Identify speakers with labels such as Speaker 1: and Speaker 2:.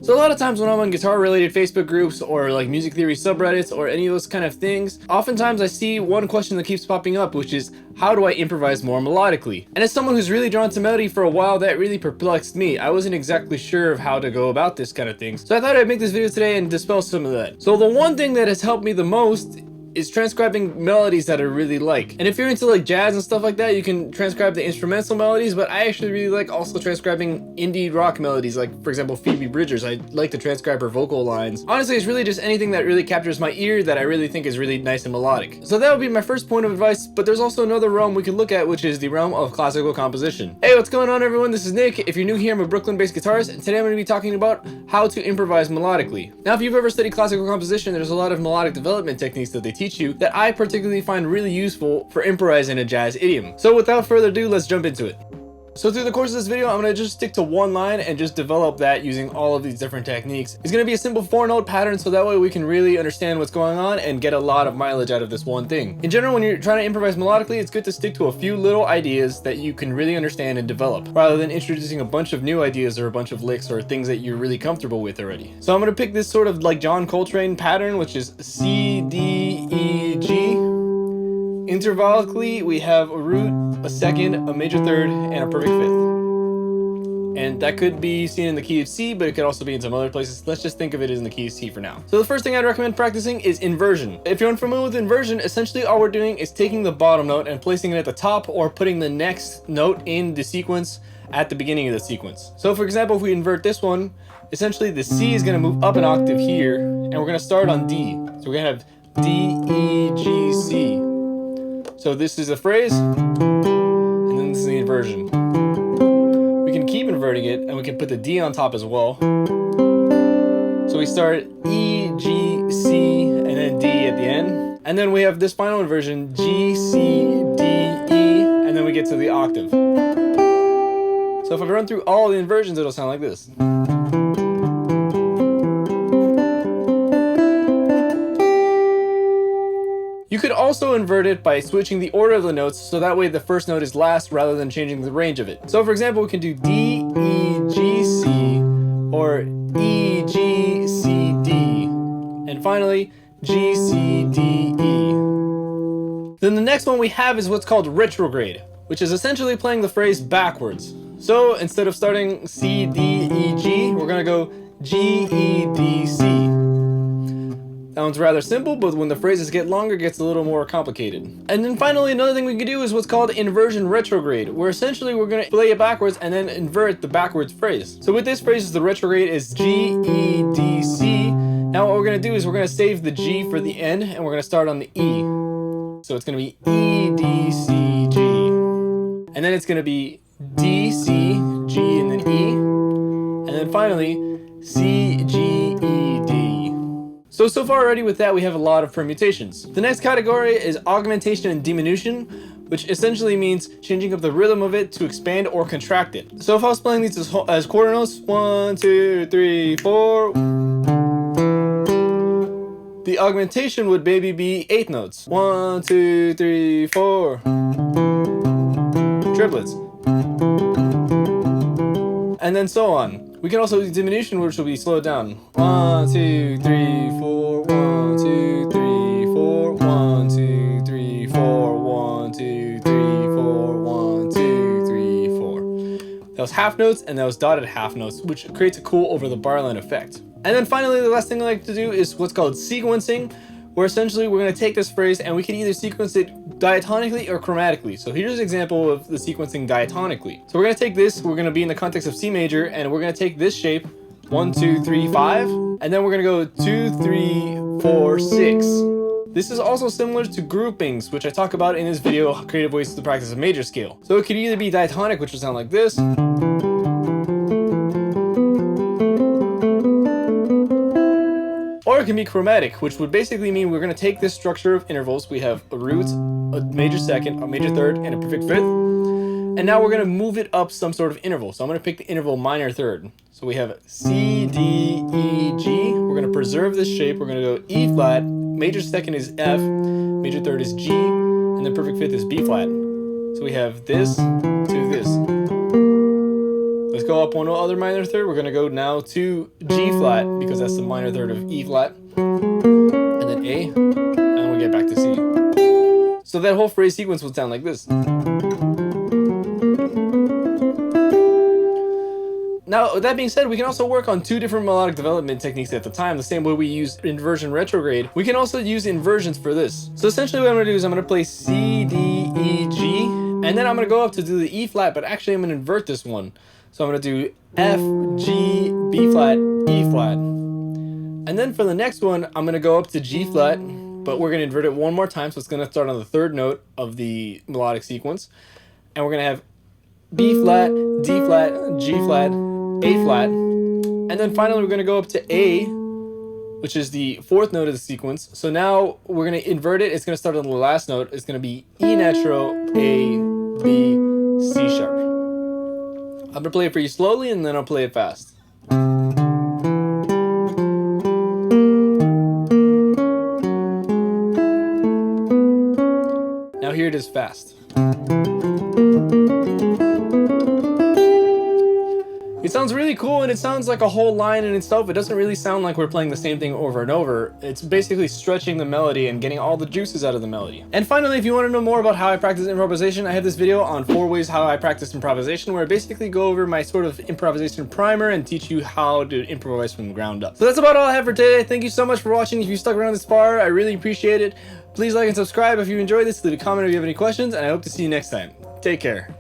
Speaker 1: So a lot of times when I'm on guitar related Facebook groups or like music theory subreddits or any of those kind of things, oftentimes I see one question that keeps popping up, which is, how do I improvise more melodically? And as someone who's really drawn to melody for a while, that really perplexed me. I wasn't exactly sure of how to go about this kind of thing. So I thought I'd make this video today and dispel some of that. So the one thing that has helped me the most is transcribing melodies that I really like. And if you're into like jazz and stuff like that, you can transcribe the instrumental melodies, but I actually really like also transcribing indie rock melodies, like for example Phoebe Bridgers. I like to transcribe her vocal lines. Honestly, it's really just anything that really captures my ear that I really think is really nice and melodic. So that would be my first point of advice, but there's also another realm we can look at, which is the realm of classical composition. Hey, what's going on everyone? This is Nick. If you're new here, I'm a Brooklyn-based guitarist, and today I'm going to be talking about how to improvise melodically. Now, if you've ever studied classical composition, there's a lot of melodic development techniques that they teach you that I particularly find really useful for improvising a jazz idiom. So without further ado, let's jump into it. So through the course of this video, I'm going to just stick to one line and just develop that using all of these different techniques. It's going to be a simple 4-note pattern, so that way we can really understand what's going on and get a lot of mileage out of this one thing. In general, when you're trying to improvise melodically, it's good to stick to a few little ideas that you can really understand and develop, rather than introducing a bunch of new ideas or a bunch of licks or things that you're really comfortable with already. So I'm going to pick this sort of like John Coltrane pattern, which is C, D, E, G. Intervallically, we have a root, a second, a major third, and a perfect fifth. And that could be seen in the key of C, but it could also be in some other places. Let's just think of it as in the key of C for now. So the first thing I'd recommend practicing is inversion. If you're unfamiliar with inversion, essentially all we're doing is taking the bottom note and placing it at the top, or putting the next note in the sequence at the beginning of the sequence. So for example, if we invert this one, essentially the C is going to move up an octave here, and we're going to start on D. So we're going to have D, E, G, C. So this is a phrase, and then this is the inversion. We can keep inverting it, and we can put the D on top as well. So we start E, G, C, and then D at the end. And then we have this final inversion, G, C, D, E, and then we get to the octave. So if I run through all the inversions, it'll sound like this. You could also invert it by switching the order of the notes, so that way the first note is last rather than changing the range of it. So for example, we can do D, E, G, C, or E, G, C, D, and finally G, C, D, E. Then the next one we have is what's called retrograde, which is essentially playing the phrase backwards. So instead of starting C, D, E, G, we're gonna go G, E, D, C. Sounds rather simple, but when the phrases get longer, it gets a little more complicated. And then finally, another thing we can do is what's called inversion retrograde, where essentially we're going to play it backwards and then invert the backwards phrase. So with this phrase, the retrograde is G, E, D, C. Now what we're going to do is we're going to save the G for the end, and we're going to start on the E. So it's going to be E, D, C, G. And then it's going to be D, C, G, and then E. And then finally, C, G, E, D. So far already with that, we have a lot of permutations. The next category is augmentation and diminution, which essentially means changing up the rhythm of it to expand or contract it. So if I was playing these as quarter notes, 1, 2, 3, 4, the augmentation would maybe be 8 notes. 1, 2, 3, 4. Triplets. And then so on. We can also do diminution, which will be slowed down. 1, 2, 3, 4, 1, 2, 3, 4, 1, 2, 3, 4, 1, 2, 3, 4, 1, 2, 3, 4. That was half notes, and that was dotted half notes, which creates a cool over the bar line effect. And then finally, the last thing I like to do is what's called sequencing, where essentially we're going to take this phrase and we can either sequence it diatonically or chromatically. So here's an example of the sequencing diatonically. So we're going to take this, we're going to be in the context of C major, and we're going to take this shape, 1, 2, 3, 5, and then we're going to go 2, 3, 4, 6. This is also similar to groupings, which I talk about in this video, Creative Ways to Practice a Major Scale. So it could either be diatonic, which will sound like this, or it can be chromatic, which would basically mean we're going to take this structure of intervals. We have a root, a major second, a major third, and a perfect fifth. And now we're going to move it up some sort of interval. So I'm going to pick the interval minor third. So we have C, D, E, G. We're going to preserve this shape. We're going to go E flat, major second is F, major third is G, and the perfect fifth is B flat. So we have this to this. Let's go up one other minor third. We're gonna go now to G flat because that's the minor third of E flat, and then A, and then we get back to C. So that whole phrase sequence will sound like this. Now, with that being said, we can also work on two different melodic development techniques at the time, the same way we use Inversion Retrograde. We can also use inversions for this. So essentially what I'm gonna do is I'm gonna play C, D, E, G, and then I'm gonna go up to do the E flat, but actually I'm gonna invert this one. So I'm gonna do F, G, B flat, E flat. And then for the next one, I'm gonna go up to G flat, but we're gonna invert it one more time, so it's gonna start on the third note of the melodic sequence. And we're gonna have B flat, D flat, G flat, A flat, and then finally we're going to go up to A, which is the fourth note of the sequence. So now we're going to invert it. It's going to start on the last note. It's going to be E natural, A, B, C sharp. I'm going to play it for you slowly and then I'll play it fast. Now here it is fast. It sounds really cool and it sounds like a whole line in itself. It doesn't really sound like we're playing the same thing over and over. It's basically stretching the melody and getting all the juices out of the melody. And finally, if you want to know more about how I practice improvisation, I have this video on 4 ways how I practice improvisation, where I basically go over my sort of improvisation primer and teach you how to improvise from the ground up. So that's about all I have for today. Thank you so much for watching. If you stuck around this far, I really appreciate it. Please like and subscribe if you enjoyed this. Leave a comment if you have any questions, and I hope to see you next time. Take care.